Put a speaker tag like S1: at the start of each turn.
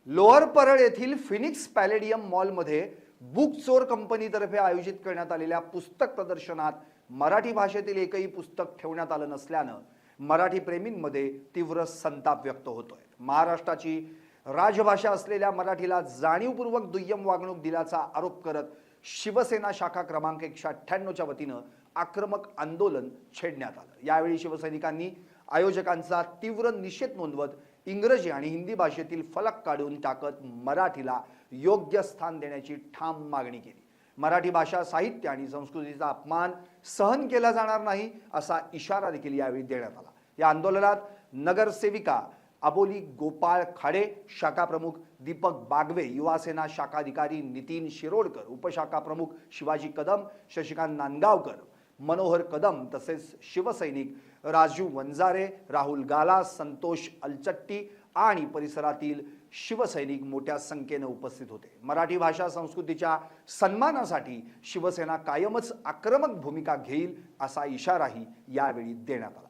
S1: Lower Parel येथील Phoenix पॅलेडियम मॉलमध्ये book चोर कंपनीतर्फे आयोजित करण्यात आलेल्या पुस्तक प्रदर्शनात मराठी भाषेतील एकही पुस्तक ठेवण्यात आलं नसल्यानं मराठी प्रेमींमध्ये तीव्र संताप व्यक्त होतोय। महाराष्ट्राची राजभाषा असलेल्या मराठीला जाणीवपूर्वक दुय्यम वागणूक दिल्याचा आरोप करत शिवसेना शाखा क्रमांक 198च्या वतीनं आक्रमक आंदोलन छेडण्यात आलं। यावेळी शिवसैनिकांनी आयोजकांचा तीव्र निषेध नोंदवत इंग्रजी आणि हिंदी भाषेतील फलक काढून टाकत मराठीला योग्य स्थान देण्याची ठाम मागणी केली। मराठी भाषा साहित्य आणि संस्कृतीचा अपमान सहन केला जाणार नाही असा इशारा देखील यावेळी देण्यात आला। या आंदोलनात नगरसेविका अबोली गोपाळ खाडे, शाखा प्रमुख दीपक बागवे, युवासेना शाखाधिकारी नितीन शिरोडकर, उपशाखा प्रमुख शिवाजी कदम, शशिकांत नांदगावकर, मनोहर कदम तसेच शिवसैनिक राजू वंजारे, राहुल गाला, संतोष अलचट्टी आणि परिसरातील शिवसैनिक मोठ्या संख्येने उपस्थित होते। मराठी भाषा संस्कृतीच्या सन्मानासाठी शिवसेना कायमच आक्रमक भूमिका घेईल असा इशाराही यावेळी देण्यात आला।